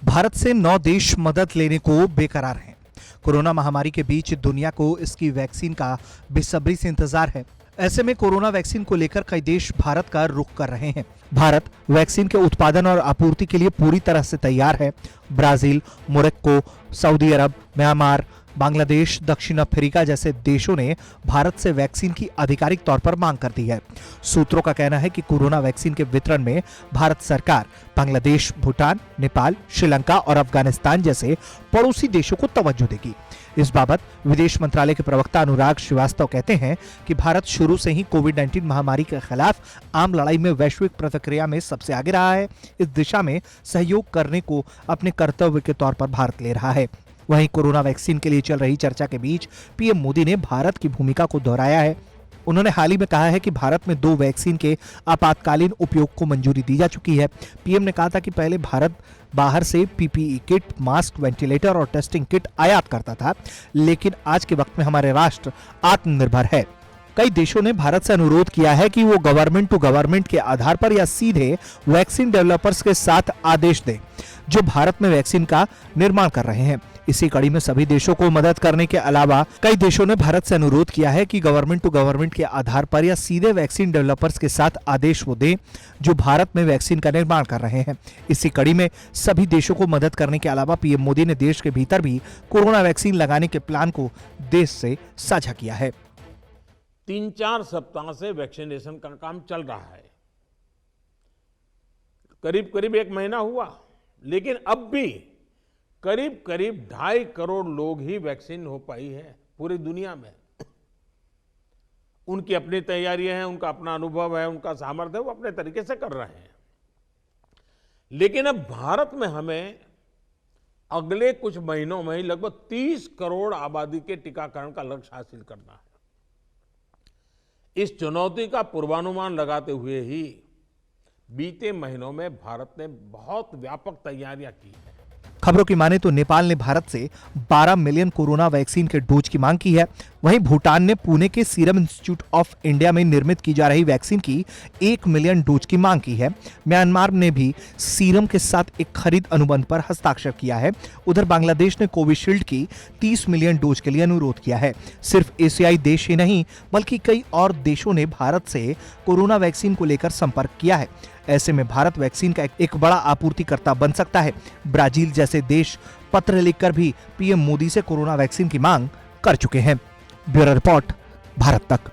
भारत से 9 देश मदद लेने को बेकरार हैं। कोरोना महामारी के बीच दुनिया को इसकी वैक्सीन का बेसब्री से इंतजार है। ऐसे में कोरोना वैक्सीन को लेकर कई देश भारत का रुख कर रहे हैं। भारत वैक्सीन के उत्पादन और आपूर्ति के लिए पूरी तरह से तैयार है। ब्राजील, मोरक्को, सऊदी अरब, म्यांमार, बांग्लादेश, दक्षिण अफ्रीका जैसे देशों ने भारत से वैक्सीन की आधिकारिक तौर पर मांग कर दी है। सूत्रों का कहना है कि कोरोना वैक्सीन के वितरण में भारत सरकार बांग्लादेश, भूटान, नेपाल, श्रीलंका और अफगानिस्तान जैसे पड़ोसी देशों को तवज्जो देगी। इस बाबत विदेश मंत्रालय के प्रवक्ता अनुराग श्रीवास्तव कहते हैं कि भारत शुरू से ही कोविड-19 महामारी के खिलाफ आम लड़ाई में वैश्विक प्रतिक्रिया में सबसे आगे रहा है। इस दिशा में सहयोग करने को अपने कर्तव्य के तौर पर भारत ले रहा है। वहीं कोरोना वैक्सीन के लिए चल रही चर्चा के बीच पीएम मोदी ने भारत की भूमिका को दोहराया है। उन्होंने हाल ही में कहा है कि भारत में 2 वैक्सीन के आपातकालीन उपयोग को मंजूरी दी जा चुकी है। पीएम ने कहा था कि पहले भारत बाहर से पीपीई किट, मास्क, वेंटिलेटर और टेस्टिंग किट आयात करता था, लेकिन आज के वक्त में हमारे राष्ट्र आत्मनिर्भर है। कई देशों ने भारत से अनुरोध किया है कि वो गवर्नमेंट टू गवर्नमेंट के आधार पर या सीधे वैक्सीन डेवलपर्स के साथ आदेश दें जो भारत में वैक्सीन का निर्माण कर रहे हैं। इसी कड़ी में सभी देशों को मदद करने के अलावा कई देशों ने भारत से अनुरोध किया है कि गवर्नमेंट टू गवर्नमेंट के आधार पर या सीधे वैक्सीन डेवलपर्स के साथ आदेश वो दें जो भारत में वैक्सीन का निर्माण कर रहे हैं। इसी कड़ी में सभी देशों को मदद करने के अलावा पीएम मोदी ने देश के भीतर भी कोरोना वैक्सीन लगाने के प्लान को देश से साझा किया है। 3-4 सप्ताह से वैक्सीनेशन का काम चल रहा है। करीब करीब 1 महीना हुआ, लेकिन अब भी करीब करीब 2.5 करोड़ लोग ही वैक्सीन हो पाई है पूरी दुनिया में। उनकी अपनी तैयारियां हैं, उनका अपना अनुभव है, उनका सामर्थ्य है, वो अपने तरीके से कर रहे हैं। लेकिन अब भारत में हमें अगले कुछ महीनों में ही लगभग 30 करोड़ आबादी के टीकाकरण का लक्ष्य हासिल करना है। इस चुनौती का पूर्वानुमान लगाते हुए ही बीते महीनों में भारत ने बहुत व्यापक तैयारियां की है। खबरों की माने तो नेपाल ने भारत से 12 मिलियन कोरोना वैक्सीन के डोज की मांग की है। वहीं भूटान ने पुणे के सीरम इंस्टीट्यूट ऑफ इंडिया में निर्मित की जा रही वैक्सीन की 1 मिलियन डोज की मांग की है। म्यांमार ने भी सीरम के साथ एक खरीद अनुबंध पर हस्ताक्षर किया है। उधर बांग्लादेश ने कोविशील्ड की 30 मिलियन डोज के लिए अनुरोध किया है। सिर्फ एशियाई देश ही नहीं बल्कि कई और देशों ने भारत से कोरोना वैक्सीन को लेकर संपर्क किया है। ऐसे में भारत वैक्सीन का एक बड़ा आपूर्तिकर्ता बन सकता है। ब्राजील जैसे देश पत्र लिखकर भी पीएम मोदी से कोरोना वैक्सीन की मांग कर चुके हैं। ब्यूरो रिपोर्ट, भारत तक।